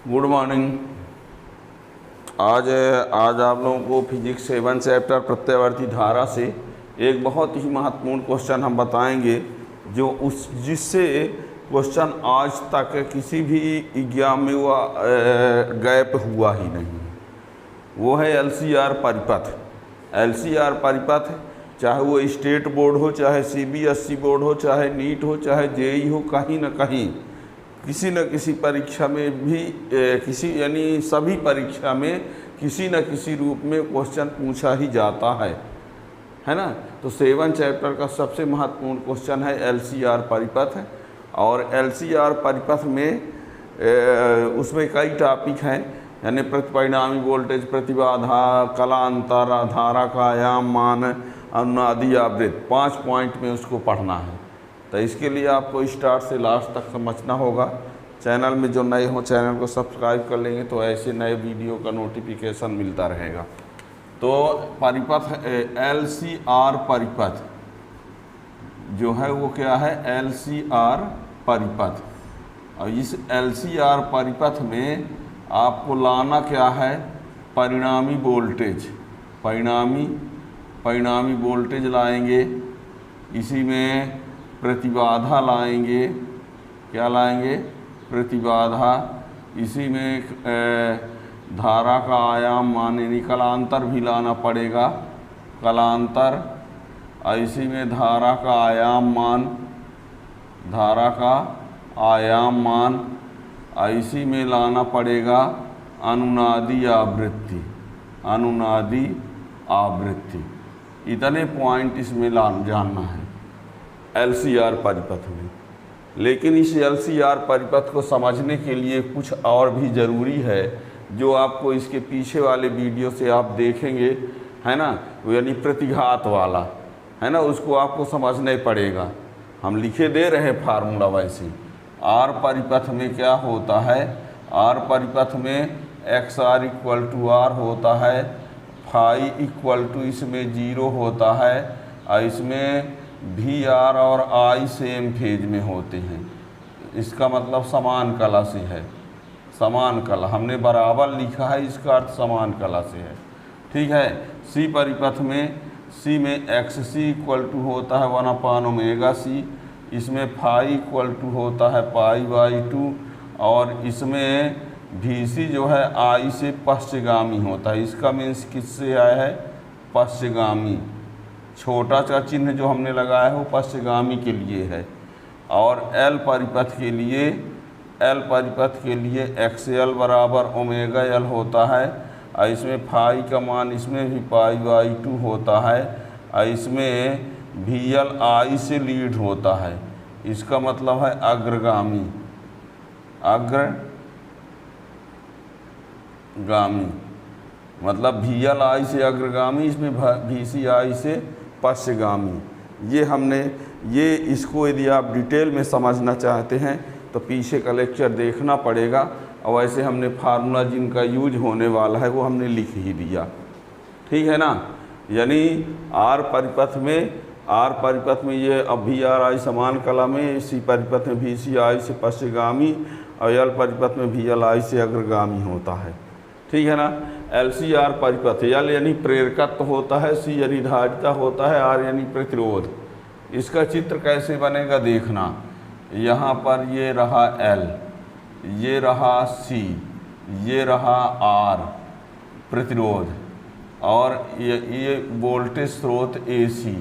Good morning. आज आप लोगों को फिजिक्स 7 चैप्टर प्रत्यावर्ती धारा से एक बहुत ही महत्वपूर्ण क्वेश्चन हम बताएंगे, जो जिससे क्वेश्चन आज तक किसी भी एग्जाम में हुआ गैप हुआ ही नहीं। वो है LCR परिपथ। LCR परिपथ चाहे वो स्टेट बोर्ड हो, चाहे CBSE बोर्ड हो, चाहे नीट हो, चाहे JEE हो, कहीं ना कहीं किसी न किसी परीक्षा में भी यानी सभी परीक्षा में किसी न किसी रूप में क्वेश्चन पूछा ही जाता है ना। तो 7 चैप्टर का सबसे महत्वपूर्ण क्वेश्चन है LCR परिपथ। और LCR परिपथ में उसमें कई टॉपिक हैं, यानी प्रतिपरिणामी वोल्टेज, प्रतिबाधा, कलांतर, धारा का आयाम, मान, अनुनादी, आवृत्ति, 5 पॉइंट में उसको पढ़ना है। तो इसके लिए आपको स्टार्ट से लास्ट तक समझना होगा। चैनल में जो नए हो चैनल को सब्सक्राइब कर लेंगे तो ऐसे नए वीडियो का नोटिफिकेशन मिलता रहेगा। तो परिपथ LCR परिपथ जो है वो क्या है, LCR परिपथ। और इस LCR परिपथ में आपको लाना क्या है, परिणामी वोल्टेज, परिणामी वोल्टेज लाएंगे, इसी में प्रतिबाधा लाएंगे, क्या लाएंगे, प्रतिबाधा, इसी में धारा का आयाम, मान यानी कलांतर भी लाना पड़ेगा, कलांतर, इसी में धारा का आयाम मान, धारा का आयाम मान, इसी में लाना पड़ेगा अनुनादी आवृत्ति, अनुनादी आवृत्ति। इतने पॉइंट इसमें जानना है LCR परिपथ में। लेकिन इस LCR परिपथ को समझने के लिए कुछ और भी ज़रूरी है, जो आपको इसके पीछे वाले वीडियो से आप देखेंगे, है ना, वो यानी प्रतिघात वाला, है ना, उसको आपको समझना ही पड़ेगा। हम लिखे दे रहे हैं फार्मूला वैसे। R परिपथ में क्या होता है, R परिपथ में XR इक्वल टू R होता है, फाई इक्वल टू इसमें 0 होता है, इसमें VR और I सेम फेज में होते हैं। इसका मतलब समान कला से है, समान कला, हमने बराबर लिखा है, इसका अर्थ समान कला से है, ठीक है। C परिपथ में C में XC इक्वल टू होता है 1/ωc, इसमें फाई इक्वल टू होता है π/2, और इसमें VC जो है I से पश्चगामी होता है। इसका मीन्स किससे आया है, पश्चगामी, छोटा सा चिन्ह जो हमने लगाया है वो पश्चगामी के लिए है। और L परिपथ के लिए, L परिपथ के लिए XL बराबर ωL होता है, इसमें फाई का मान इसमें भी π/2 होता है, इसमें VL I से लीड होता है। इसका मतलब है अग्रगामी, अग्रगामी मतलब VL I से अग्रगामी, इसमें VC I से पश्चगामी। ये इसको यदि आप डिटेल में समझना चाहते हैं तो पीछे का लेक्चर देखना पड़ेगा। और वैसे हमने फार्मूला जिनका यूज होने वाला है वो हमने लिख ही दिया, ठीक है ना। यानी R परिपथ में ये अब VR I समान कला में, C परिपथ में VC I से पश्चगामी, और L परिपथ में VL I से अग्रगामी होता है, ठीक है ना। LCR परिपथ, L यानी प्रेरकत्व होता है, C यानी धारिता होता है, R यानी प्रतिरोध। इसका चित्र कैसे बनेगा देखना। यहाँ पर ये रहा L, ये रहा C, ये रहा R प्रतिरोध, और ये वोल्टेज स्रोत AC,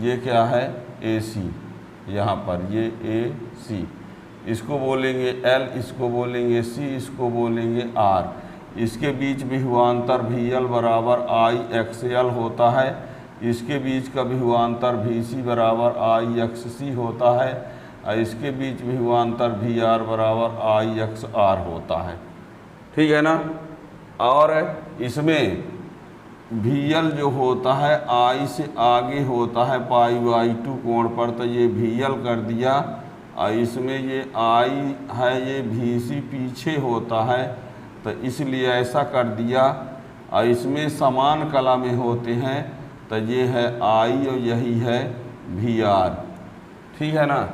ये क्या है AC, यहाँ पर ये AC, इसको बोलेंगे L, इसको बोलेंगे C, इसको बोलेंगे R। इसके बीच विभवांतर VL बराबर IXL होता है, इसके बीच का विभवांतर VC बराबर IXC होता है, और इसके बीच विभवांतर VR बराबर IXR होता है, ठीक है ना। और इसमें VL जो होता है I से आगे होता है π/2 कोण पर, तो ये VL कर दिया, और इसमें ये I है, ये VC पीछे होता है, तो इसलिए ऐसा कर दिया। और इसमें समान कला में होते हैं, तो ये है I और यही है VR, ठीक है ना।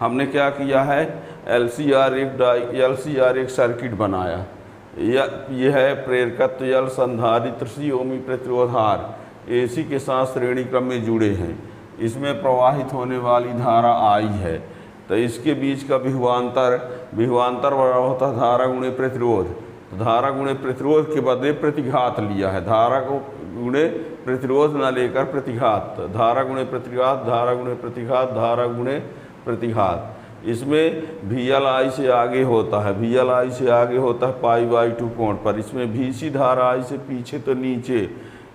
हमने क्या किया है, LCR एक सर्किट बनाया। यह है प्रेरकत्व यल संधारित्र सी ओमी प्रतिरोधार AC के साथ श्रेणी क्रम में जुड़े हैं। इसमें प्रवाहित होने वाली धारा I है, तो इसके बीच का विभवांतर बराबर होता है धारा गुणे प्रतिरोध। तो धारा गुणे प्रतिरोध के बदले प्रतिघात लिया है, धारा को गुणे प्रतिरोध न लेकर प्रतिघात, धारा गुणे प्रतिघात, धारा गुणे प्रतिघात, धारा गुणे प्रतिघात। इसमें VLI से आगे होता है, VLI से आगे होता है π/2 कोण पर। इसमें VC धारा I से पीछे तो नीचे,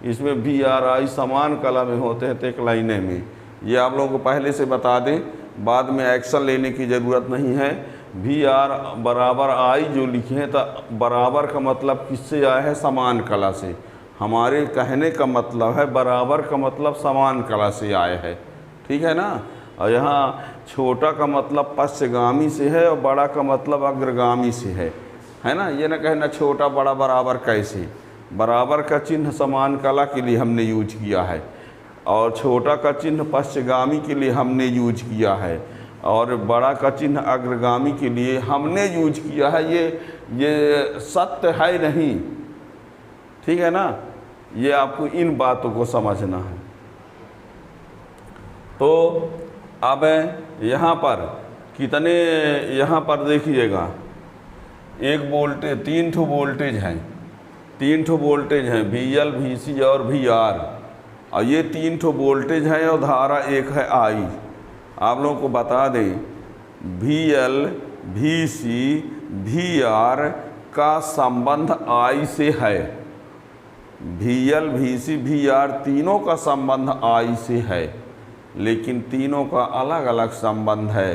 इसमें VRI समान कला में होते हैं तो एक लाइने में। ये आप लोगों को पहले से बता दें, बाद में एक्शन लेने की ज़रूरत नहीं है। VR बराबर I जो लिखे हैं, तो बराबर का मतलब किससे आया है? समान कला से। हमारे कहने का मतलब है बराबर का मतलब समान कला से आया है, ठीक है ना। और यहाँ छोटा का मतलब पश्चगामी से है और बड़ा का मतलब अग्रगामी से है ना। ये ना कहना छोटा बड़ा बराबर कैसे, बराबर का चिन्ह समान कला के लिए हमने यूज किया है और छोटा का चिन्ह पश्चगामी के लिए हमने यूज किया है और बड़ा का चिन्ह अग्रगामी के लिए हमने यूज किया है। ये सत्य है नहीं, ठीक है ना। ये आपको इन बातों को समझना है। तो अब यहाँ पर कितने, यहाँ पर देखिएगा एक वोल्टेज, 3 ठो वोल्टेज हैं, 3 ठो वोल्टेज हैं VL, VC और VR। और ये 3 ठो वोल्टेज हैं और धारा एक है I। आप लोगों को बता दें VL, VC, VR का संबंध I से है। VL, VC, VR तीनों का संबंध I से है, लेकिन तीनों का अलग अलग संबंध है।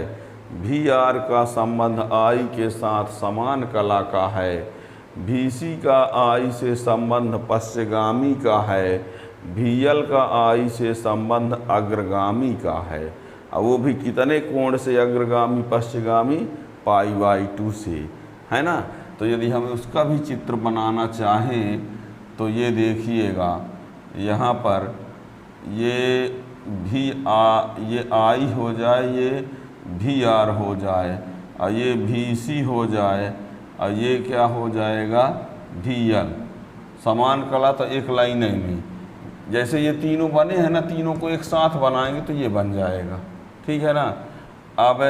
VR का संबंध I के साथ समान कला का है, VC का I से संबंध पश्चगामी का है, VL का I से संबंध अग्रगामी का है। और वो भी कितने कोण से अग्रगामी पश्चगामी? π/2 से, है ना। तो यदि हम उसका भी चित्र बनाना चाहें तो ये देखिएगा, यहाँ पर ये I हो जाए, ये VR हो जाए और ये VC हो जाए और ये क्या हो जाएगा? VL। समान कला तो एक लाइन में, जैसे ये तीनों बने हैं ना, तीनों को एक साथ बनाएंगे तो ये बन जाएगा, ठीक है ना। अब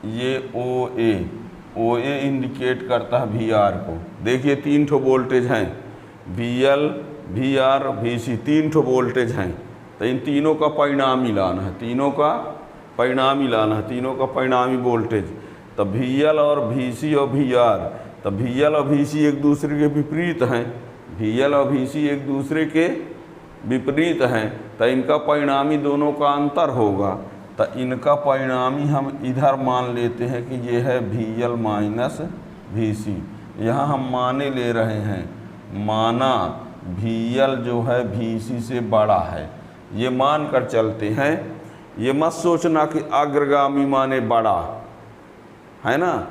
ये OA इंडिकेट करता है VR को। देखिए 3 ठो वोल्टेज हैं, VL, VR, VC 3 ठो वोल्टेज हैं। तो इन तीनों का परिणामी लाना है, तीनों का परिणामी लाना है, तीनों का परिणामी वोल्टेज। तो VL और VC और VR, तो VL और VC एक दूसरे के विपरीत हैं, VL और VC एक दूसरे के विपरीत हैं, तो इनका परिणामी दोनों का अंतर होगा। तो इनका परिणामी हम इधर मान लेते हैं कि ये है VL माइनस VC। यहाँ हम माने ले रहे हैं, माना VL जो है VC से बड़ा है, ये मान कर चलते हैं। ये मत सोचना कि अग्रगामी माने बड़ा, है ना।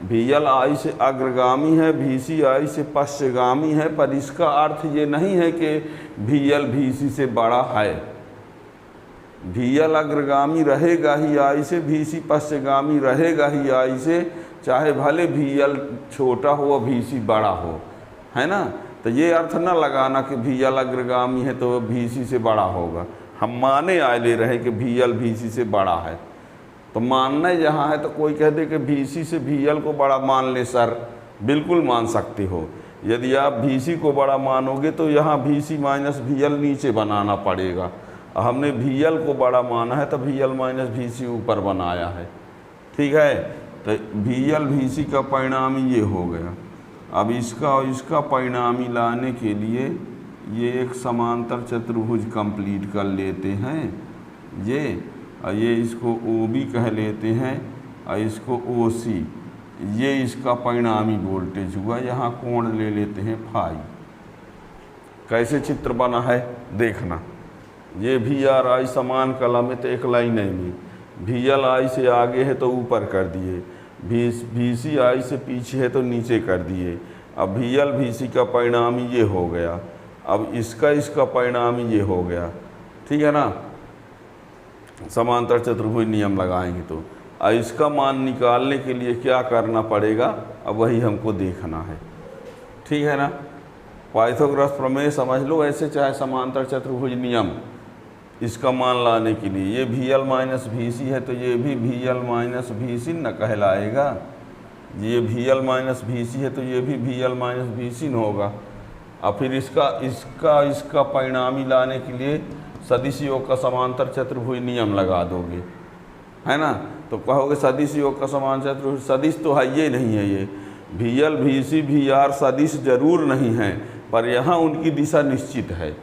VL I से अग्रगामी है, VC I से पश्चगामी है, पर इसका अर्थ ये नहीं है कि VL VC से बड़ा है। VL अग्रगामी रहेगा ही I से, VC पश्चगामी रहेगा ही I से, चाहे भले VL छोटा हो और VC बड़ा हो, है ना। तो ये अर्थ ना लगाना कि VL अग्रगामी है तो VC से बड़ा होगा। हम माने आए ले रहे कि VL VC से बड़ा है, तो मानना यहाँ है। तो कोई कह दे कि VC से VL को बड़ा मान ले सर, बिल्कुल मान सकते हो। यदि आप VC को बड़ा मानोगे तो यहाँ VC माइनस VL नीचे बनाना पड़ेगा। हमने VL को बड़ा माना है तो VL माइनस VC ऊपर बनाया है, ठीक है। तो VL VC का परिणामी ये हो गया। अब इसका और इसका परिणामी लाने के लिए ये एक समांतर चतुर्भुज कंप्लीट कर लेते हैं, ये इसको OB कह लेते हैं और इसको OC। ये इसका परिणामी वोल्टेज हुआ। यहाँ कोण ले लेते हैं फाई। कैसे चित्र बना है देखना। ये VRI समान कला में तो एक लाइन में, VLI से आगे है तो ऊपर कर दिए, VCI से पीछे है तो नीचे कर दिए। अब VL VC का परिणामी ये हो गया, अब इसका परिणामी ये हो गया, ठीक है ना। समांतर चतुर्भुज नियम लगाएंगे तो और इसका मान निकालने के लिए क्या करना पड़ेगा, अब वही हमको देखना है। ठीक है ना। पाइथागोरस प्रमेय समझ लो ऐसे, चाहे समांतर चतुर्भुज नियम, इसका मान लाने के लिए ये VL माइनस VC है तो ये भी VL माइनस VC न कहलाएगा, ये VL माइनस VC है तो ये भी VL माइनस VC न होगा। और फिर इसका परिणामी लाने के लिए सदिश योग का समांतर चतुर्भुज नियम लगा दोगे, है ना। तो कहोगे सदिश योग का समांतर चतुर्भुज, सदिश तो है ये नहीं है, ये VL VC VR सदिश जरूर नहीं है, पर यहाँ उनकी दिशा निश्चित है।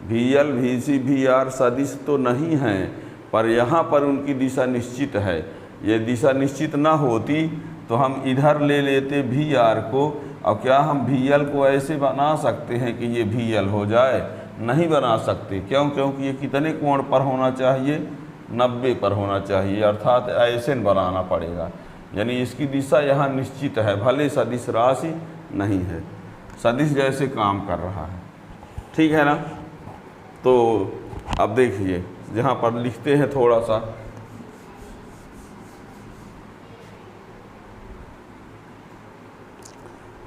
VL VC VR सदिश तो नहीं है, पर यहाँ पर उनकी दिशा निश्चित है। ये दिशा निश्चित ना होती तो हम इधर ले लेते VR को। अब क्या हम VL को ऐसे बना सकते हैं कि ये VL हो जाए? नहीं बना सकते। क्यों? क्योंकि ये कितने कोण पर होना चाहिए? 90 पर होना चाहिए, अर्थात ऐसे बनाना पड़ेगा। यानी इसकी दिशा यहाँ निश्चित है, भले सदिश राशि नहीं है, सदिश जैसे काम कर रहा है। ठीक है ना। तो अब देखिए यहाँ पर लिखते हैं थोड़ा सा,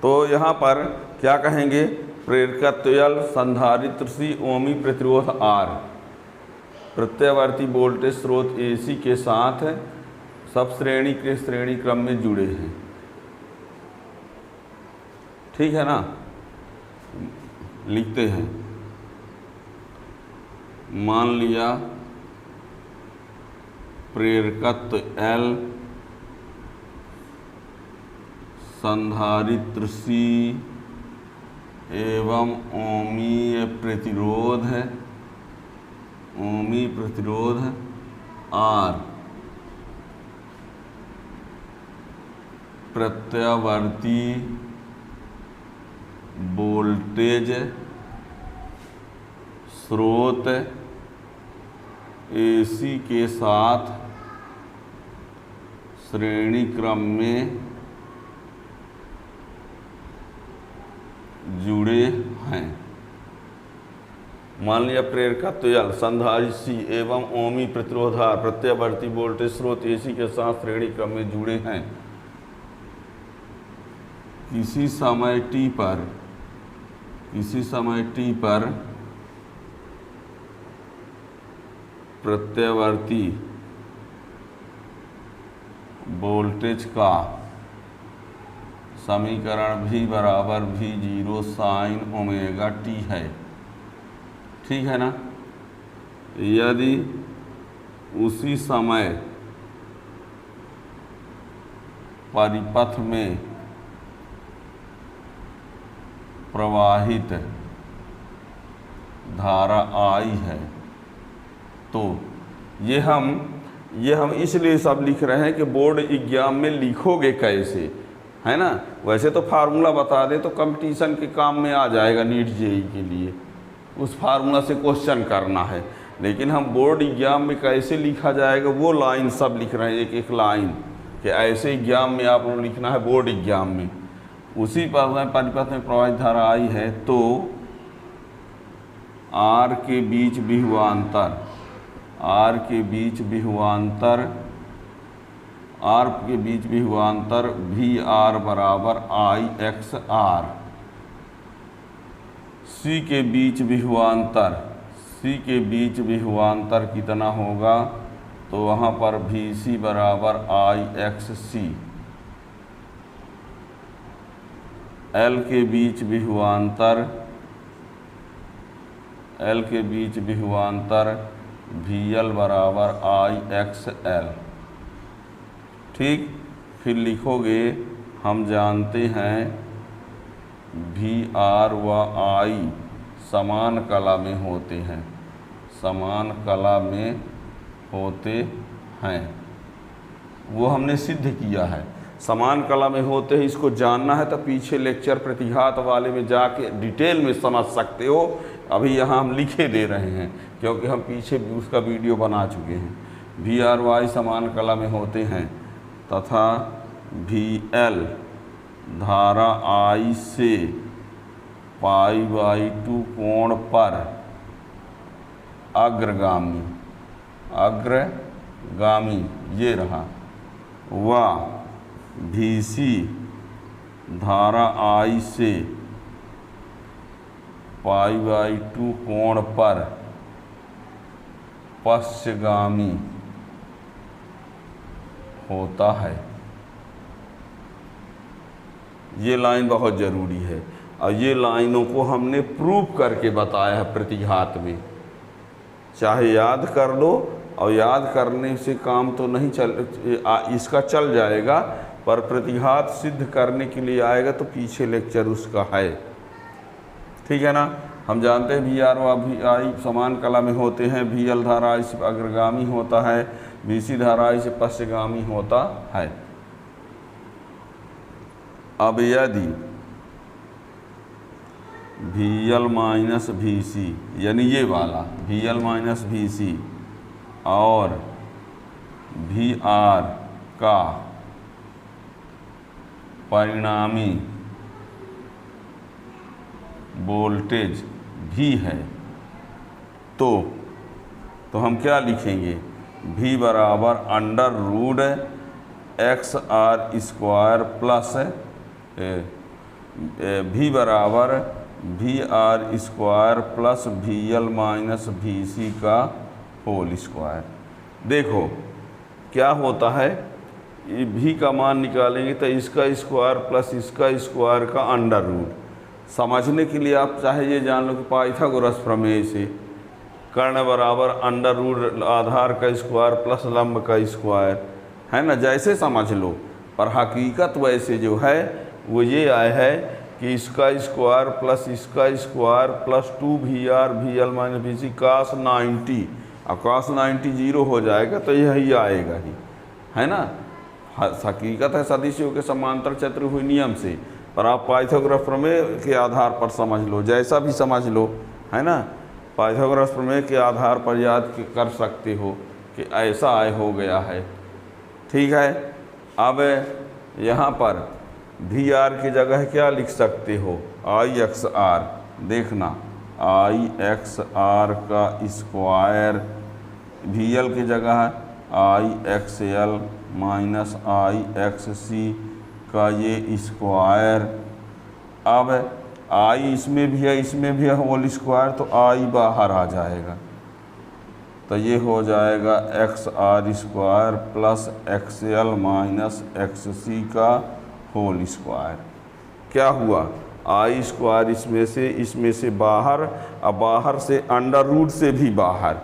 तो यहाँ पर क्या कहेंगे, प्रेरकत्व संधारित्र C ओमी प्रतिरोध R, प्रत्यावर्ती वोल्टेज स्रोत AC के साथ सब श्रेणी के श्रेणी क्रम में जुड़े हैं। ठीक है ना। लिखते हैं, मान लिया प्रेरकत्व L, संधारित्र C एवं ओमीय प्रतिरोध है, ओमी प्रतिरोध R, प्रत्यावर्ती वोल्टेज स्रोत AC के साथ श्रेणी क्रम में जुड़े हैं। मान लिया प्रेरकत्व संधारित्र C एवं ओमी प्रतिरोध R, प्रत्यावर्ती वोल्टेज स्रोत AC के साथ श्रेणी क्रम में जुड़े हैं। किसी समय t पर प्रत्यावर्ती वोल्टेज का समीकरण V बराबर V0 साइन ओमेगा t है। ठीक है ना। यदि उसी समय परिपथ में प्रवाहित धारा I है, तो ये हम इसलिए सब लिख रहे हैं कि बोर्ड एग्जाम में लिखोगे कैसे, है ना। वैसे तो फार्मूला बता दे तो कंपटीशन के काम में आ जाएगा, नीट जेई के लिए उस फार्मूला से क्वेश्चन करना है, लेकिन हम बोर्ड एग्जाम में कैसे लिखा जाएगा वो लाइन सब लिख रहे हैं, एक एक लाइन कि ऐसे एग्जाम में आप लोग लिखना है बोर्ड एग्जाम में। उसी परिपथ में प्रवाहित धारा आई है तो R के बीच विभवांतर, R के बीच विभवांतर VR बराबर IXR, C के बीच विभवांतर कितना होगा, तो वहाँ पर VC बराबर IXC, L के बीच विभवांतर VL बराबर IXL। ठीक। फिर लिखोगे, हम जानते हैं VR व I समान कला में होते हैं, वो हमने सिद्ध किया है। समान कला में होते हैं, इसको जानना है तो पीछे लेक्चर प्रतिघात वाले में जाके डिटेल में समझ सकते हो। अभी यहाँ हम लिखे दे रहे हैं क्योंकि हम पीछे उसका वीडियो बना चुके हैं। VR व I समान कला में होते हैं तथा VL धारा I से π/2 कोण पर अग्रगामी, ये रहा व VC धारा I से π/2 कोण पर पश्चगामी होता है। ये लाइन बहुत ज़रूरी है और ये लाइनों को हमने प्रूव करके बताया है प्रतिघात में। चाहे याद कर लो, और याद करने से काम तो नहीं इसका चल जाएगा, पर प्रतिघात सिद्ध करने के लिए आएगा तो पीछे लेक्चर उसका है, ठीक है ना। हम जानते हैं VR व VI समान कला में होते हैं। VL धारा I से अग्रगामी होता है, VC धारा I से पश्चगामी होता है। अब यदि VL माइनस VC यानी ये वाला VL माइनस VC और VR का परिणामी वोल्टेज भी है, तो हम क्या लिखेंगे? V बराबर √XR² प्लस V बराबर VR² plus VL minus VC का होल स्क्वायर। देखो क्या होता है, ये V का मान निकालेंगे तो इसका स्क्वायर प्लस इसका स्क्वायर का अंडर रूट। समझने के लिए आप चाहे ये जान लो कि पाइथागोरस प्रमेय से कर्ण बराबर अंडर रूट आधार का स्क्वायर प्लस लंब का स्क्वायर, है ना, जैसे समझ लो। पर हकीकत वैसे जो है वो ये आया है कि इसका स्क्वायर प्लस इसका square plus 2VR VL minus VC cos 90, और cos 90 0 हो जाएगा तो यही आएगा ही, है ना। हकीकत है सदिशों के समांतर चतुर्भुज नियम से, पर आप पाइथागोरस प्रमेय के आधार पर समझ लो, जैसा भी समझ लो, है ना। पाइथागोरस प्रमेय के आधार पर याद कर सकते हो कि ऐसा आय हो गया है, ठीक है। अब यहाँ पर VR की जगह क्या लिख सकते हो? IXR, देखना IXR का स्क्वायर, VL की जगह IXL माइनस IXC का ये स्क्वायर। अब I इसमें भी है, इसमें भी है होल स्क्वायर, तो I बाहर आ जाएगा, तो ये हो जाएगा XR² plus XL minus XC का होल स्क्वायर। क्या हुआ? I² इसमें से बाहर, अब बाहर से अंडर रूट से भी बाहर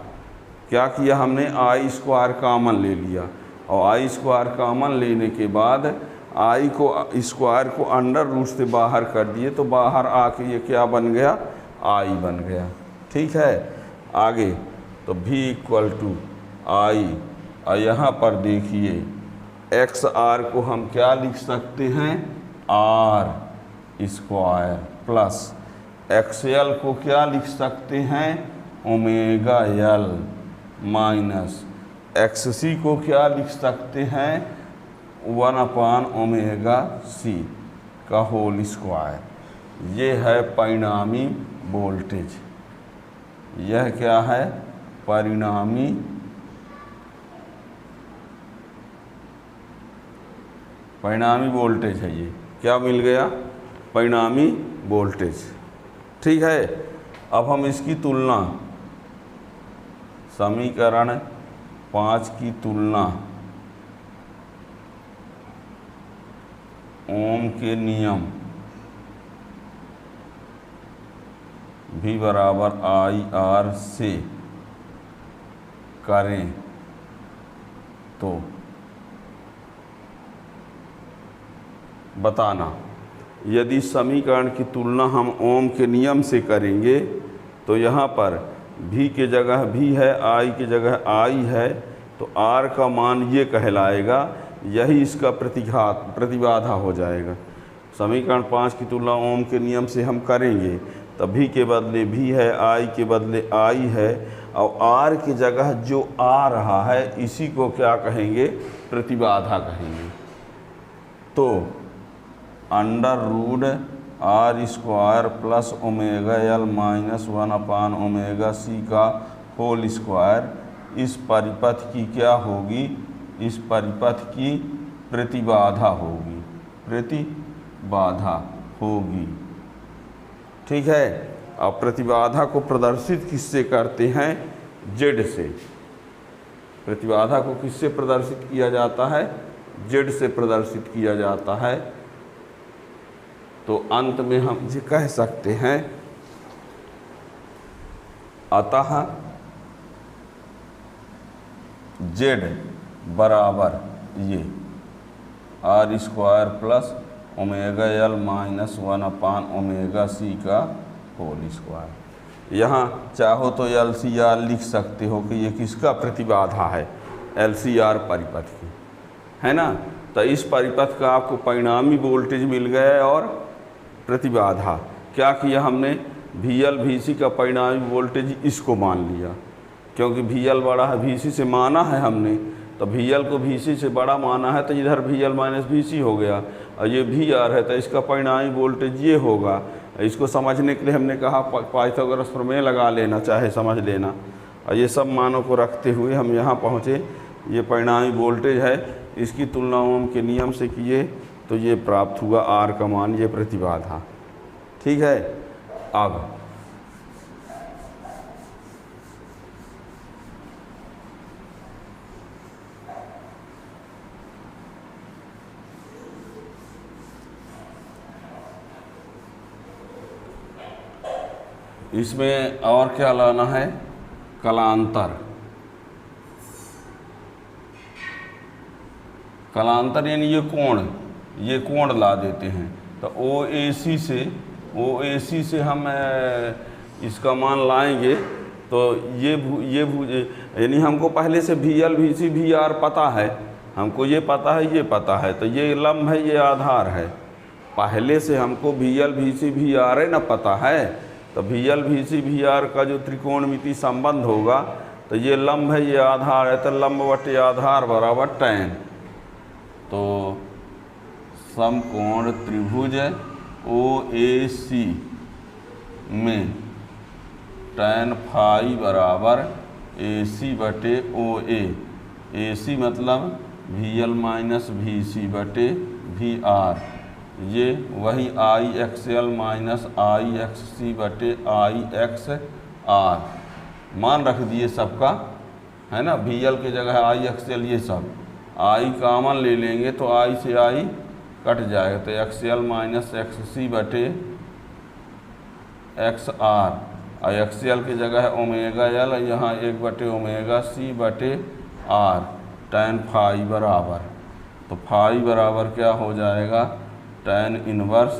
क्या किया हमने? I² कॉमन ले लिया, और I² कॉमन लेने के बाद I को स्क्वायर को अंडर रूट से बाहर कर दिए, तो बाहर आके ये क्या बन गया? I बन गया, ठीक है। आगे तो V = I, और यहाँ पर देखिए XR को हम क्या लिख सकते हैं? R² प्लस XL को क्या लिख सकते हैं? ω/L माइनस XC को क्या लिख सकते हैं? 1/ωc का होल स्क्वायर। ये है परिणामी वोल्टेज। यह क्या है? परिणामी वोल्टेज है। ये क्या मिल गया? परिणामी वोल्टेज, ठीक है। अब हम इसकी तुलना, समीकरण 5 की तुलना ओम के नियम V बराबर IR से करें तो बताना। यदि समीकरण की तुलना हम ओम के नियम से करेंगे तो यहाँ पर V की जगह V है, I की जगह I है, तो R का मान ये कहलाएगा, यही इसका प्रतिबाधा हो जाएगा। समीकरण 5 की तुलना ओम के नियम से हम करेंगे तो V के बदले V है, I के बदले I है, और R की जगह जो आ रहा है इसी को क्या कहेंगे? प्रतिबाधा कहेंगे। तो √R² plus ω/L minus 1/ωc का होल स्क्वायर, इस परिपथ की क्या होगी? इस परिपथ की प्रतिबाधा होगी, प्रतिबाधा होगी। ठीक है। अब प्रतिबाधा को प्रदर्शित किससे करते हैं? जेड से। प्रतिबाधा को किससे प्रदर्शित किया जाता है? जेड से प्रदर्शित किया जाता है। तो अंत में हम ये कह सकते हैं, अतः जेड बराबर ये R square plus omega L minus 1/ओमेगा c का होल स्क्वायर। यहाँ चाहो तो LCR लिख सकते हो कि ये किसका प्रतिबाधा है? LCR परिपथ की, है ना। तो इस परिपथ का आपको परिणामी वोल्टेज मिल गया और प्रतिबाधा। क्या किया हमने? VL VC का परिणामी वोल्टेज इसको मान लिया, क्योंकि VL बड़ा है VC से माना है हमने, तो VL को VC से बड़ा माना है, तो इधर VL माइनस VC हो गया, और ये VR है तो इसका परिणामी वोल्टेज ये होगा। इसको समझने के लिए हमने कहा पाइथागोरस प्रमेय लगा लेना, चाहे समझ लेना। और ये सब मानों को रखते हुए हम यहाँ पहुँचे। ये परिणामी वोल्टेज है, इसकी तुलना ओम के नियम से किए तो ये प्राप्त हुआ R का मान, ये प्रतिबाधा। ठीक है। अब इसमें और क्या लाना है? कलांतर। कलांतर यानी ये कोण ला देते हैं। तो OAC से हम इसका मान लाएंगे। तो ये यानी हमको पहले से VL VC VR पता है, हमको ये पता है, ये पता है। तो ये लंब है, ये आधार है। पहले से हमको VL VC VR है ना पता है, तो VL VC VR का जो त्रिकोणमिति संबंध होगा, तो ये लंब है, ये आधार है, तो लंब बटे आधार बराबर tan। तो समकोण त्रिभुज OAC में tan फाई बराबर AC बटे OA। AC मतलब VL माइनस VC बटे VR। ये वही IXL माइनस IXC बटे IXR मान रख दिए सबका, है ना। VL की जगह IXL, ये सब I कॉमन ले लेंगे तो I से I कट जाएगा, तो XL माइनस XC बटे XR। और XL की जगह है ओमेगा L, यहाँ 1/ओमेगा C बटे R tan फाई बराबर। तो फाई बराबर क्या हो जाएगा? tan inverse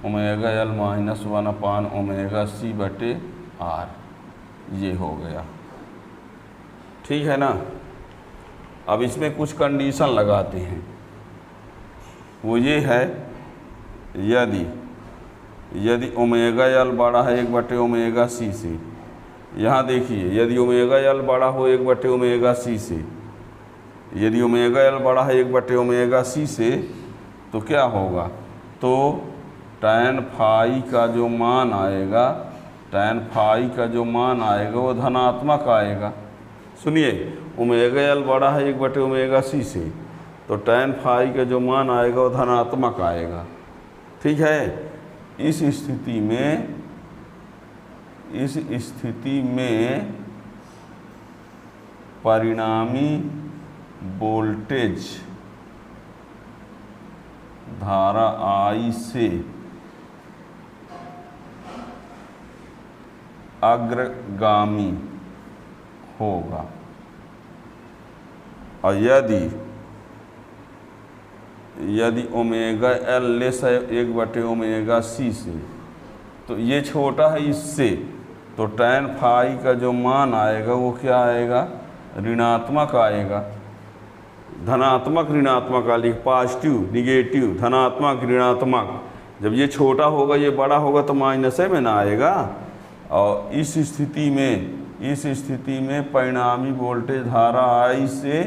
omega L minus 1/ओमेगा C बटे R। ये हो गया। ठीक है ना। अब इसमें कुछ कंडीशन लगाते हैं। वो ये है, यदि ओमेगा L बड़ा है 1/ओमेगा C से, यहाँ देखिए, यदि ओमेगा L बड़ा हो 1/ओमेगा C से, यदि ओमेगा L बड़ा है 1/ओमेगा C से, तो क्या होगा? तो tan फाई का जो मान आएगा, tan फाई का जो मान आएगा वो धनात्मक आएगा। सुनिए, ओमेगा L बड़ा है 1/ओमेगा C से, तो tan फाई का जो मान आएगा वो धनात्मक आएगा। ठीक है। इस स्थिति में परिणामी वोल्टेज धारा I से अग्रगामी होगा। और यदि ओमेगा L लेस है 1/ओमेगा C से, तो ये छोटा है इससे, तो tan फाई का जो मान आएगा वो क्या आएगा? ऋणात्मक आएगा। धनात्मक ऋणात्मक आएगा, पॉजिटिव निगेटिव, धनात्मक ऋणात्मक। जब ये छोटा होगा, ये बड़ा होगा, तो माइनस में ना आएगा। और इस स्थिति में परिणामी वोल्टेज धारा I से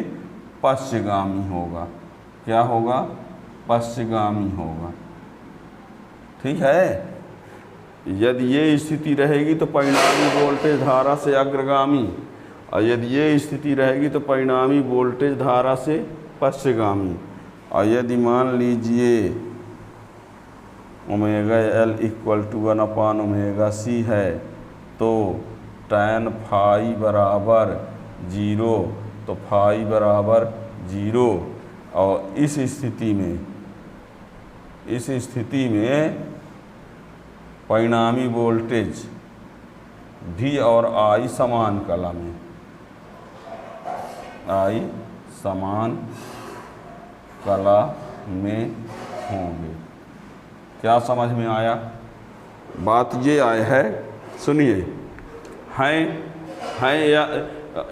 पश्चगामी होगा। क्या होगा? पश्चगामी होगा। ठीक है। यदि ये स्थिति रहेगी तो परिणामी वोल्टेज धारा से अग्रगामी, और यदि ये स्थिति रहेगी तो परिणामी वोल्टेज धारा से पश्चगामी। और यदि मान लीजिए ओमेगा एल इक्वल टू 1/ओमेगा c है तो tan फाई बराबर 0, तो फाई बराबर 0। और इस स्थिति में परिणामी वोल्टेज V और I समान कला में, I समान कला में होंगे। क्या समझ में आया? बात ये आए है, सुनिए, हैं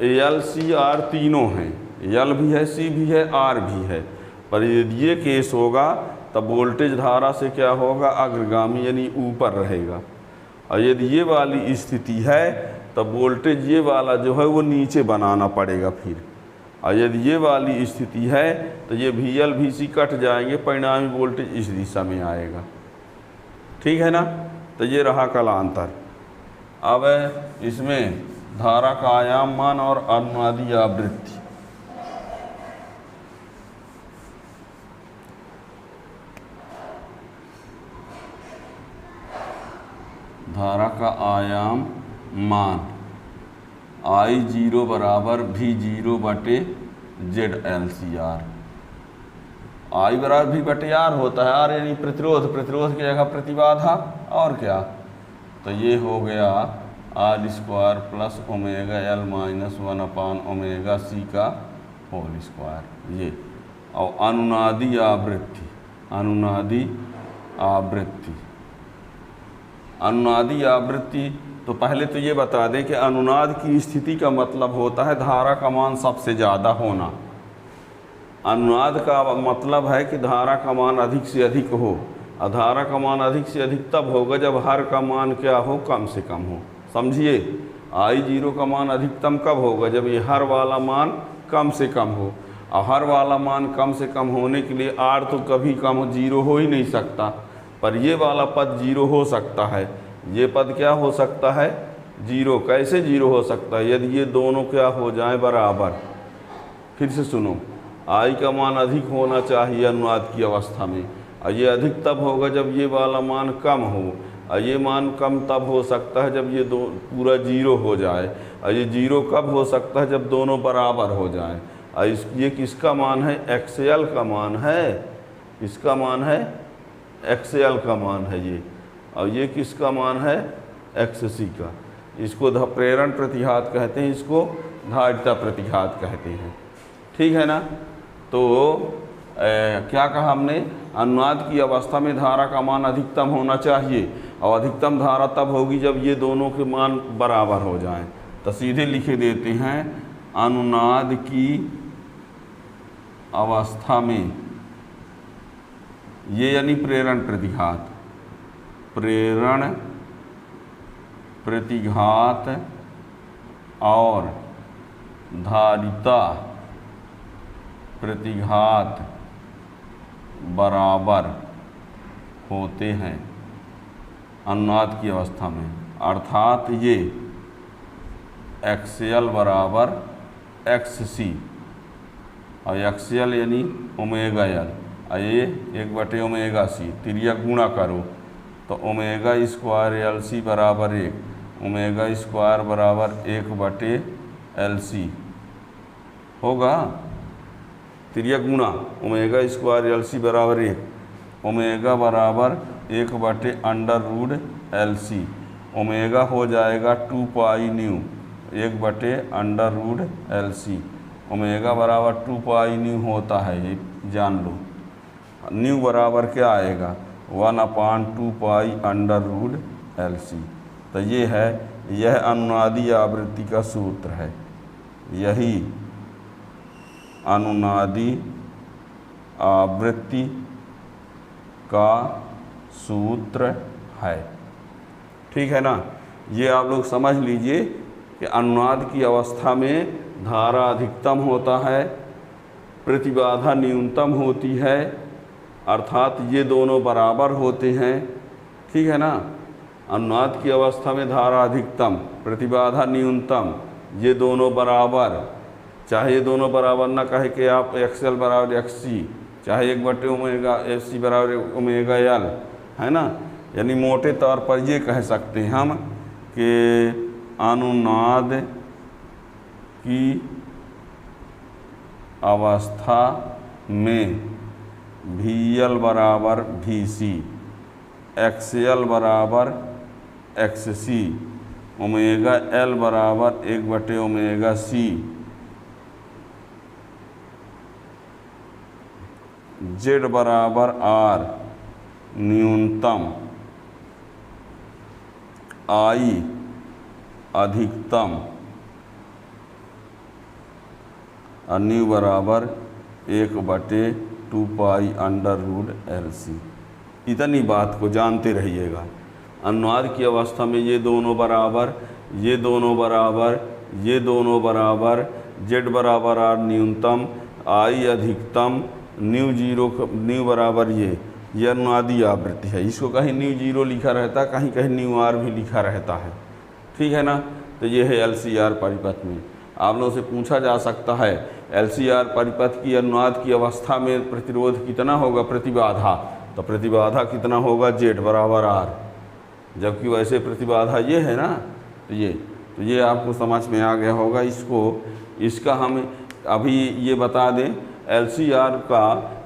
एल सी आर तीनों हैं, एल भी है, सी भी है, आर भी है। पर यदि ये केस होगा तब वोल्टेज धारा से क्या होगा, अग्रगामी यानी ऊपर रहेगा। और यदि ये वाली स्थिति है तब वोल्टेज ये वाला जो है वो नीचे बनाना पड़ेगा फिर। और यदि ये वाली स्थिति है तो ये वी एल वी सी कट जाएंगे, परिणामी वोल्टेज इस दिशा में आएगा। ठीक है ना? तो ये रहा कलांतर। अब इसमें धारा का आयाम मान और अनुनादी आवृत्ति। धारा का आयाम मान I0 बराबर V0 बटे ZLCR। I बराबर V बटे R होता है, R यानी प्रतिरोध, प्रतिरोध की जगह प्रतिबाधा, और क्या, तो ये हो गया R² plus omega L minus 1/ओमेगा C का होल स्क्वायर ये। और अनुनादी आवृत्ति, अनुनादी आवृत्ति, अनुनादी आवृत्ति, तो पहले तो ये बता दें कि अनुनाद की स्थिति का मतलब होता है धारा का मान सबसे ज़्यादा होना। अनुनाद का मतलब है कि धारा का मान अधिक से अधिक हो, और धारा का मान अधिक से अधिक तब होगा जब हर का मान क्या हो, कम से कम हो। समझिए, I0 का मान अधिकतम कब होगा, जब ये हर वाला मान कम से कम हो। और हर वाला मान कम से कम होने के लिए R तो कभी कम 0 हो ही नहीं सकता, पर ये वाला पद 0 हो सकता है। ये पद क्या हो सकता है, 0। कैसे 0 हो सकता है, यदि ये दोनों क्या हो जाएं बराबर। फिर से सुनो, I का मान अधिक होना चाहिए अनुनाद की अवस्था में, और ये अधिक तब होगा जब ये वाला मान कम हो, और ये मान कम तब हो सकता है जब ये दो पूरा 0 हो जाए। और ये 0 कब हो सकता है, जब दोनों बराबर हो जाएं। और ये किसका मान है, XL का मान है, इसका मान है XL का मान है ये। और ये किसका मान है, XC का। इसको प्रेरण प्रतिघात कहते हैं, इसको धारिता प्रतिघात कहते हैं। ठीक है ना? तो क्या कहा हमने, अनुनाद की अवस्था में धारा का मान अधिकतम होना चाहिए, और अधिकतम धारा तब होगी जब ये दोनों के मान बराबर हो जाएं। तो सीधे लिखे देते हैं, अनुनाद की अवस्था में, ये यानी प्रेरण प्रतिघात, प्रेरण प्रतिघात और धारिता प्रतिघात बराबर होते हैं अनुनाद की अवस्था में। अर्थात ये XL बराबर XC, और XL यानी ओमेगा L, और ये 1/ओमेगा C, तिरिया गुणा करो तो ओमेगा² LC बराबर 1, ओमेगा² बराबर 1/LC होगा। तिरिया गुणा ओमेगा² LC बराबर 1, ओमेगा बराबर 1/√LC, ओमेगा हो जाएगा 2π न्यू, 1/√LC। ओमेगा बराबर 2π न्यू होता है, ये जान लो। न्यू बराबर क्या आएगा, 1/2π√LC। तो ये है, यह अनुनादी आवृत्ति का सूत्र है, यही अनुनादी आवृत्ति का सूत्र है। ठीक है ना? ये आप लोग समझ लीजिए कि अनुनाद की अवस्था में धारा अधिकतम होता है, प्रतिबाधा न्यूनतम होती है, अर्थात ये दोनों बराबर होते हैं। ठीक है ना? अनुनाद की अवस्था में धारा अधिकतम, प्रतिबाधा न्यूनतम, ये दोनों बराबर, चाहे ये दोनों बराबर ना कहे कि आप XL बराबर XC, चाहे 1/ओमेगा सी बराबर ओमेगा एल, है ना। यानी मोटे तौर पर ये कह सकते हैं हम कि अनुनाद की अवस्था में VL बराबर VC, XL बराबर XC, ओमेगा L बराबर 1/ओमेगा C, Z बराबर R, न्यूनतम, I अधिकतम और न्यू बराबर 1/2 पाई √LC। इतनी बात को जानते रहिएगा। अनुनाद की अवस्था में ये दोनों बराबर, ये दोनों बराबर, ये दोनों बराबर, Z बराबर R न्यूनतम, I अधिकतम, न्यू बराबर ये अनुनादी आवृत्ति है। इसको कहीं न्यू 0 लिखा रहता है, कहीं कहीं न्यू R भी लिखा रहता है, ठीक है ना। तो ये है LCR परिपथ में। आप लोगों से पूछा जा सकता है LCR परिपथ की अनुनाद की अवस्था में प्रतिरोध कितना होगा, प्रतिबाधा, तो प्रतिबाधा कितना होगा, Z बराबर R, जबकि वैसे प्रतिबाधा ये है ना। तो ये आपको समझ में आ गया होगा। इसका हम अभी ये बता दें,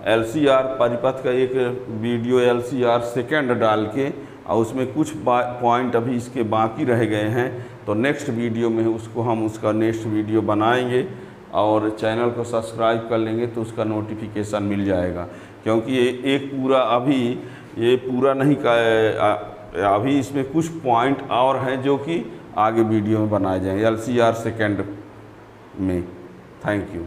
LCR परिपथ का एक वीडियो LCR सेकेंड डाल के, और उसमें कुछ पॉइंट अभी इसके बाकी रह गए हैं, तो नेक्स्ट वीडियो में उसका नेक्स्ट वीडियो बनाएंगे और चैनल को सब्सक्राइब कर लेंगे तो उसका नोटिफिकेशन मिल जाएगा। क्योंकि ये पूरा नहीं का, अभी इसमें कुछ पॉइंट और हैं जो कि आगे वीडियो में बनाए जाएंगे LCR सेकेंड में। Thank you.